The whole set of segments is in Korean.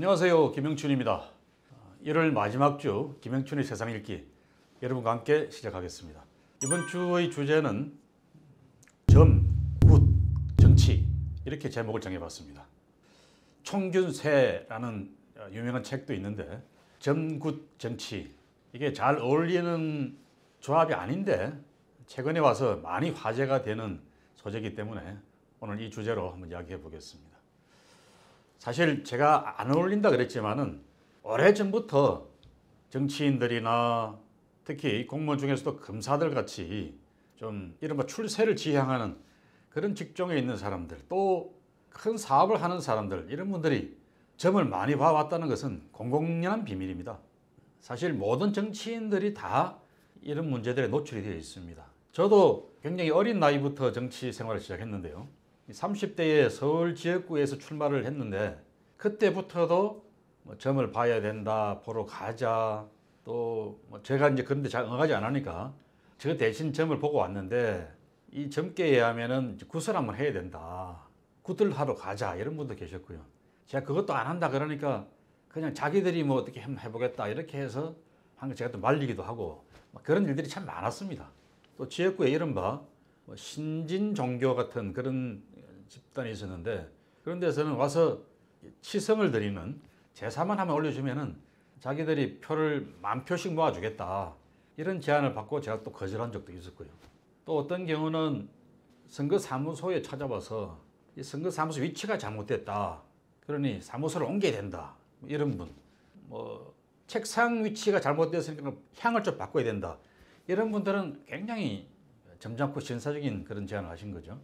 안녕하세요, 김영춘입니다. 1월 마지막 주 김영춘의 세상 읽기 여러분과 함께 시작하겠습니다. 이번 주의 주제는 점, 굿, 정치 이렇게 제목을 정해봤습니다. 총균세라는 유명한 책도 있는데 점, 굿, 정치 이게 잘 어울리는 조합이 아닌데 최근에 와서 많이 화제가 되는 소재이기 때문에 오늘 이 주제로 한번 이야기해 보겠습니다. 사실 제가 안 어울린다 그랬지만은 오래전부터 정치인들이나 특히 공무원 중에서도 검사들 같이 좀 이른바 출세를 지향하는 그런 직종에 있는 사람들, 또 큰 사업을 하는 사람들, 이런 분들이 점을 많이 봐왔다는 것은 공공연한 비밀입니다. 사실 모든 정치인들이 다 이런 문제들에 노출이 되어 있습니다. 저도 굉장히 어린 나이부터 정치 생활을 시작했는데요. 30대에 서울 지역구에서 출마를 했는데 그때부터도 점을 봐야 된다, 보러 가자, 또 제가 이제 그런데 잘 응하지 않으니까 저 대신 점을 보고 왔는데 이 점괘에 하면은 굿을 한번 해야 된다, 굿을 하러 가자, 이런 분도 계셨고요. 제가 그것도 안 한다 그러니까 그냥 자기들이 뭐 어떻게 한번 해보겠다 이렇게 해서 한 거 제가 또 말리기도 하고 그런 일들이 참 많았습니다. 또 지역구에 이른바 신진 종교 같은 그런 집단이 있었는데 그런 데서는 와서 치성을 드리는 제사만 하면 올려주면은 자기들이 표를 10,000표씩 모아주겠다, 이런 제안을 받고 제가 또 거절한 적도 있었고요. 또 어떤 경우는 선거사무소에 찾아와서 이 선거사무소 위치가 잘못됐다, 그러니 사무소를 옮겨야 된다, 이런 분, 책상 위치가 잘못됐으니까 향을 좀 바꿔야 된다, 이런 분들은 굉장히 점잖고 신사적인 그런 제안을 하신 거죠.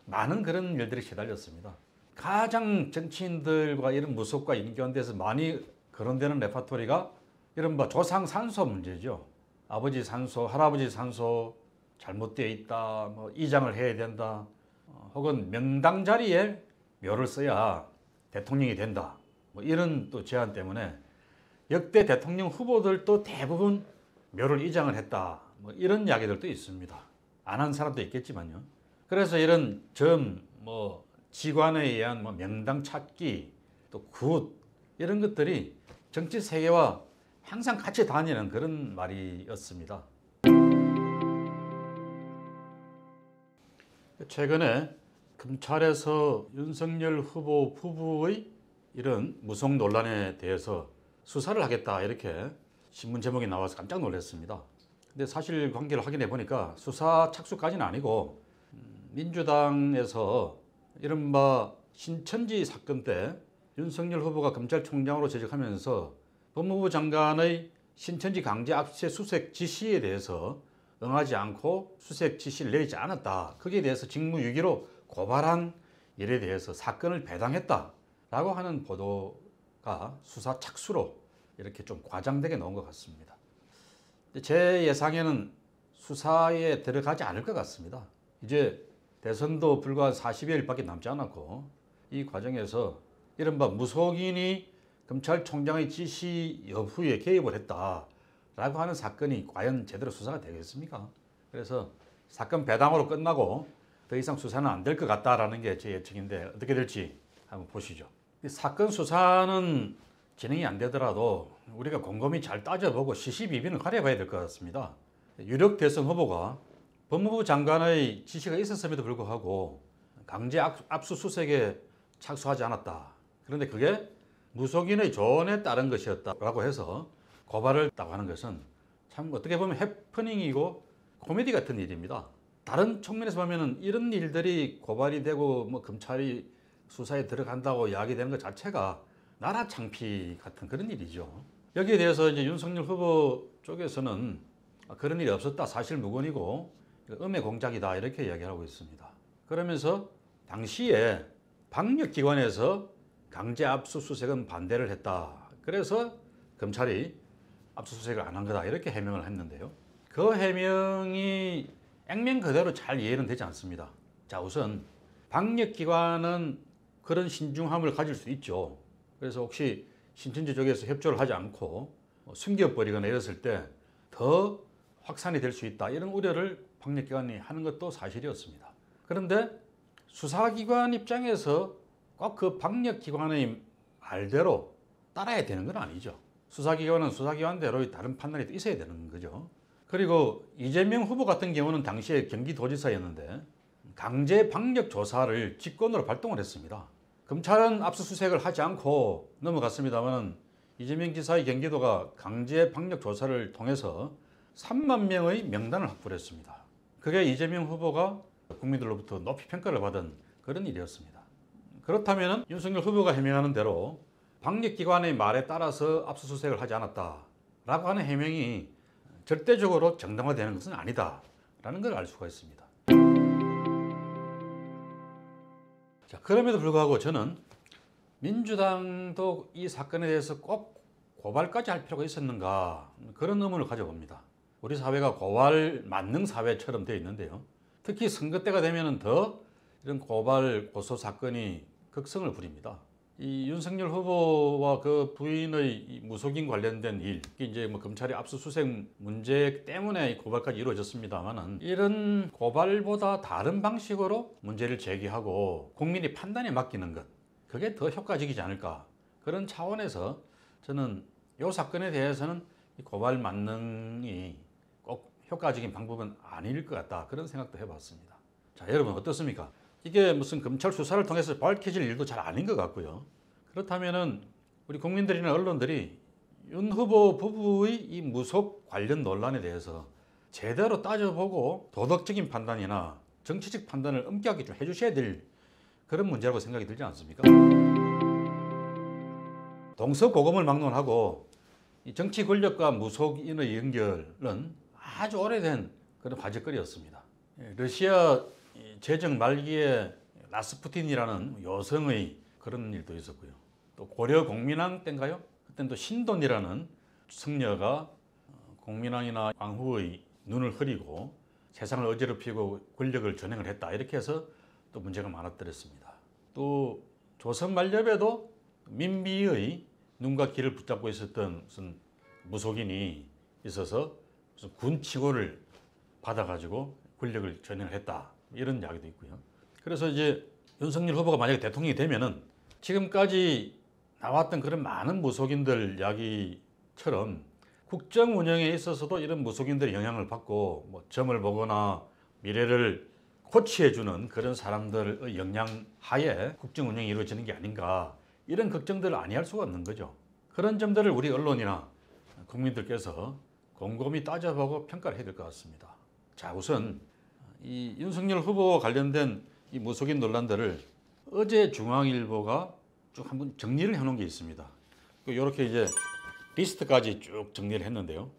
많은 그런 일들이 시달렸습니다. 가장 정치인들과 이런 무속과 인견돼서 많이 거론되는 레파토리가 이른바 조상 산소 문제죠. 아버지 산소, 할아버지 산소 잘못되어 있다, 이장을 해야 된다, 혹은 명당 자리에 묘를 써야 대통령이 된다, 이런 또 제안 때문에 역대 대통령 후보들도 대부분 묘를 이장을 했다, 이런 이야기들도 있습니다. 안 한 사람도 있겠지만요. 그래서 이런 점, 지관에 의한 명당 찾기, 또 굿, 이런 것들이 정치 세계와 항상 같이 다니는 그런 말이었습니다. 최근에 검찰에서 윤석열 후보 부부의 이런 무속 논란에 대해서 수사를 하겠다, 이렇게 신문 제목이 나와서 깜짝 놀랐습니다. 근데 사실관계를 확인해 보니까 수사 착수까지는 아니고 민주당에서 이른바 신천지 사건 때 윤석열 후보가 검찰총장으로 재직하면서 법무부 장관의 신천지 강제 압수수색 지시에 대해서 응하지 않고 수색 지시를 내리지 않았다, 거기에 대해서 직무유기로 고발한 일에 대해서 사건을 배당했다라고 하는 보도가 수사 착수로 이렇게 좀 과장되게 나온 것 같습니다. 제 예상에는 수사에 들어가지 않을 것 같습니다. 이제 대선도 불과 40여일밖에 남지 않았고 이 과정에서 이른바 무속인이 검찰총장의 지시 여부에 개입을 했다라고 하는 사건이 과연 제대로 수사가 되겠습니까? 그래서 사건 배당으로 끝나고 더 이상 수사는 안 될 것 같다라는 게 제 예측인데 어떻게 될지 한번 보시죠. 이 사건 수사는 진행이 안 되더라도 우리가 곰곰이 잘 따져보고 시시비비는 가려봐야 될 것 같습니다. 유력 대선 후보가 법무부 장관의 지시가 있었음에도 불구하고 강제 압수수색에 착수하지 않았다, 그런데 그게 무속인의 조언에 따른 것이었다라고 해서 고발을 했다고 하는 것은 참 어떻게 보면 해프닝이고 코미디 같은 일입니다. 다른 측면에서 보면 이런 일들이 고발이 되고 검찰이 수사에 들어간다고 이야기되는 것 자체가 나라 창피 같은 그런 일이죠. 여기에 대해서 이제 윤석열 후보 쪽에서는 그런 일이 없었다, 사실무근이고 음해 공작이다, 이렇게 이야기하고 있습니다. 그러면서 당시에 방역기관에서 강제 압수수색은 반대를 했다, 그래서 검찰이 압수수색을 안 한 거다, 이렇게 해명을 했는데요. 그 해명이 액면 그대로 잘 이해는 되지 않습니다. 자, 우선 방역기관은 그런 신중함을 가질 수 있죠. 그래서 혹시 신천지 쪽에서 협조를 하지 않고 숨겨버리거나 이랬을 때 더 확산이 될 수 있다, 이런 우려를 방역기관이 하는 것도 사실이었습니다. 그런데 수사기관 입장에서 꼭 그 방역기관의 말대로 따라야 되는 건 아니죠. 수사기관은 수사기관대로 다른 판단이 또 있어야 되는 거죠. 그리고 이재명 후보 같은 경우는 당시에 경기도지사였는데 강제 방역 조사를 직권으로 발동을 했습니다. 검찰은 압수수색을 하지 않고 넘어갔습니다만 이재명 지사의 경기도가 강제 방역 조사를 통해서 3만 명의 명단을 확보를 했습니다. 그게 이재명 후보가 국민들로부터 높이 평가를 받은 그런 일이었습니다. 그렇다면 윤석열 후보가 해명하는 대로 방역기관의 말에 따라서 압수수색을 하지 않았다라고 하는 해명이 절대적으로 정당화되는 것은 아니다라는 걸 알 수가 있습니다. 자, 그럼에도 불구하고 저는 민주당도 이 사건에 대해서 꼭 고발까지 할 필요가 있었는가 그런 의문을 가져봅니다. 우리 사회가 고발 만능 사회처럼 되어 있는데요. 특히 선거 때가 되면 더 이런 고발 고소 사건이 극성을 부립니다. 이 윤석열 후보와 그 부인의 이 무속인 관련된 일, 이제 뭐 검찰의 압수수색 문제 때문에 고발까지 이루어졌습니다만은 이런 고발보다 다른 방식으로 문제를 제기하고 국민이 판단에 맡기는 것, 그게 더 효과적이지 않을까 그런 차원에서 저는 이 사건에 대해서는 이 고발 만능이 꼭 효과적인 방법은 아닐 것 같다 그런 생각도 해봤습니다. 자, 여러분 어떻습니까? 이게 무슨 검찰 수사를 통해서 밝혀질 일도 잘 아닌 것 같고요. 그렇다면은 우리 국민들이나 언론들이 윤 후보 부부의 이 무속 관련 논란에 대해서 제대로 따져보고 도덕적인 판단이나 정치적 판단을 엄격하게 좀 해주셔야 될 그런 문제라고 생각이 들지 않습니까? 동서고금을 막론하고 이 정치 권력과 무속인의 연결은 아주 오래된 그런 화제거리였습니다. 러시아 제정 말기에 라스푸틴이라는 여성의 그런 일도 있었고요. 또 고려 공민왕 때인가요? 그때는 또 신돈이라는 승려가 공민왕이나 왕후의 눈을 흐리고 세상을 어지럽히고 권력을 전행을 했다. 이렇게 해서 또 문제가 많았더랬습니다. 또 조선 말엽에도 민비의 눈과 귀를 붙잡고 있었던 무슨 무속인이 있어서 무슨 군 칭호를 받아가지고 권력을 전행을 했다. 이런 이야기도 있고요. 그래서 이제 윤석열 후보가 만약에 대통령이 되면은 지금까지 나왔던 그런 많은 무속인들 이야기처럼 국정 운영에 있어서도 이런 무속인들의 영향을 받고 뭐 점을 보거나 미래를 코치해주는 그런 사람들의 영향 하에 국정 운영이 이루어지는 게 아닌가 이런 걱정들을 아니할 수가 없는 거죠. 그런 점들을 우리 언론이나 국민들께서 곰곰이 따져보고 평가를 해야 될 것 같습니다. 자, 우선 이 윤석열 후보와 관련된 이 무속인 논란들을 어제 중앙일보가 쭉 한번 정리를 해놓은 게 있습니다. 이렇게 이제 리스트까지 쭉 정리를 했는데요.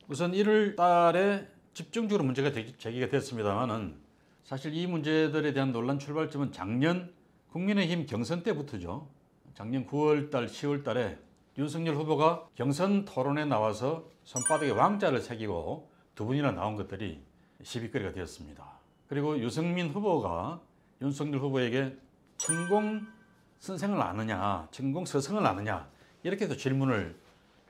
우선 1월 달에 집중적으로 문제가 제기가 됐습니다만은 사실 이 문제들에 대한 논란 출발점은 작년 국민의힘 경선 때부터죠. 작년 9월 달, 10월 달에 윤석열 후보가 경선 토론에 나와서 손바닥에 왕자를 새기고 두 분이나 나온 것들이 시비거리가 되었습니다. 그리고 유승민 후보가 윤석열 후보에게 천공 선생을 아느냐, 천공 서성을 아느냐 이렇게 또 질문을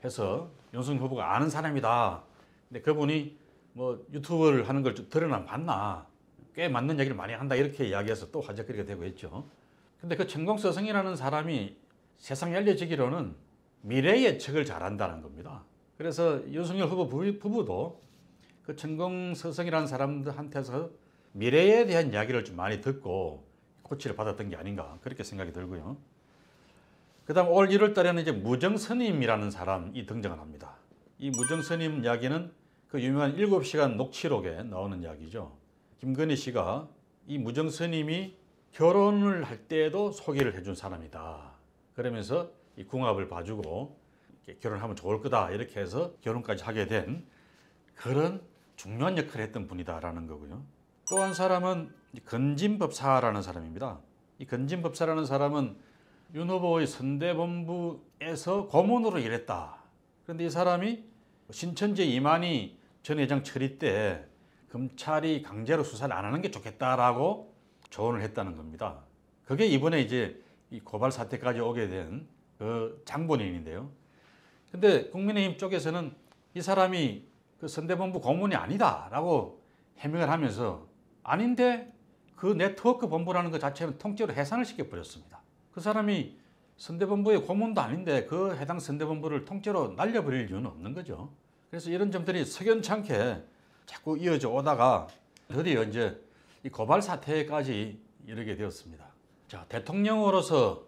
해서 윤석열 후보가 아는 사람이다. 근데 그분이 뭐 유튜브를 하는 걸 좀 들어나 봤나, 꽤 맞는 얘기를 많이 한다 이렇게 이야기해서 또 화제거리가 되고 있죠. 근데 그 천공 서성이라는 사람이 세상에 알려지기로는 미래 예측을 잘한다는 겁니다. 그래서 윤석열 후보 부부도 그 천공 서성이라는 사람들한테서 미래에 대한 이야기를 좀 많이 듣고 코치를 받았던 게 아닌가 그렇게 생각이 들고요. 그 다음 올 1월 달에는 이제 무정스님이라는 사람이 등장을 합니다. 이 무정스님 이야기는 그 유명한 7시간 녹취록에 나오는 이야기죠. 김건희 씨가 이 무정스님이 결혼을 할 때에도 소개를 해준 사람이다. 그러면서 이 궁합을 봐주고 결혼하면 좋을 거다 이렇게 해서 결혼까지 하게 된 그런 중요한 역할을 했던 분이다라는 거고요. 또 한 사람은 건진법사라는 사람입니다. 이 건진법사라는 사람은 윤 후보의 선대본부에서 고문으로 일했다. 그런데 이 사람이 신천지 이만희 전 회장 처리 때 검찰이 강제로 수사를 안 하는 게 좋겠다라고 조언을 했다는 겁니다. 그게 이번에 이제 이 고발 사태까지 오게 된 그 장본인인데요. 근데 국민의힘 쪽에서는 이 사람이 그 선대본부 고문이 아니다라고 해명을 하면서 아닌데 그 네트워크 본부라는 것 자체는 통째로 해산을 시켜버렸습니다. 그 사람이 선대본부의 고문도 아닌데 그 해당 선대본부를 통째로 날려버릴 이유는 없는 거죠. 그래서 이런 점들이 석연찮게 자꾸 이어져 오다가 드디어 이제 이 고발 사태까지 이르게 되었습니다. 자, 대통령으로서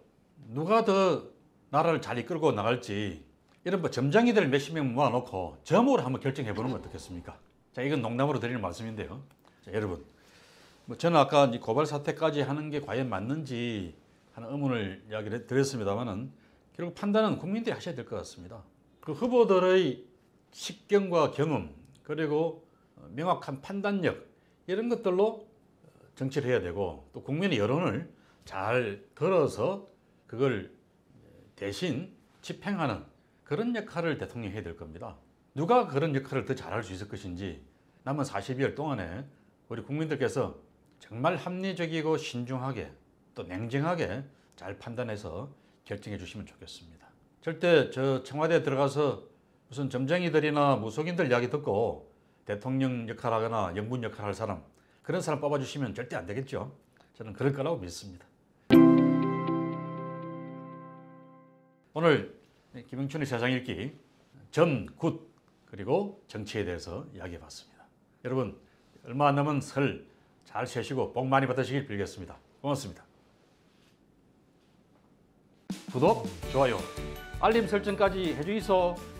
누가 더 나라를 잘 이끌고 나갈지 이런 뭐 점장이들 몇십 명 모아놓고 점으로 한번 결정해보는 건 어떻겠습니까? 자, 이건 농담으로 드리는 말씀인데요. 자, 여러분, 뭐 저는 아까 이 고발 사태까지 하는 게 과연 맞는지 하는 의문을 이야기를 드렸습니다만은 결국 판단은 국민들이 하셔야 될 것 같습니다. 그 후보들의 식견과 경험 그리고 명확한 판단력 이런 것들로 정치를 해야 되고 또 국민의 여론을 잘 들어서 그걸 대신 집행하는 그런 역할을 대통령이 해야 될 겁니다. 누가 그런 역할을 더 잘할 수 있을 것인지 남은 40여일 동안에 우리 국민들께서 정말 합리적이고 신중하게 또 냉정하게 잘 판단해서 결정해 주시면 좋겠습니다. 절대 저 청와대에 들어가서 무슨 점쟁이들이나 무속인들 이야기 듣고 대통령 역할하거나 영분 역할할 사람 그런 사람 뽑아주시면 절대 안 되겠죠. 저는 그럴 거라고 믿습니다. 오늘 김영춘의 세상 읽기 점, 굿 그리고 정치에 대해서 이야기해 봤습니다. 여러분 얼마 안 남은 설 잘 쉬시고 복 많이 받으시길 빌겠습니다. 고맙습니다. 구독, 좋아요, 알림 설정까지 해주이소.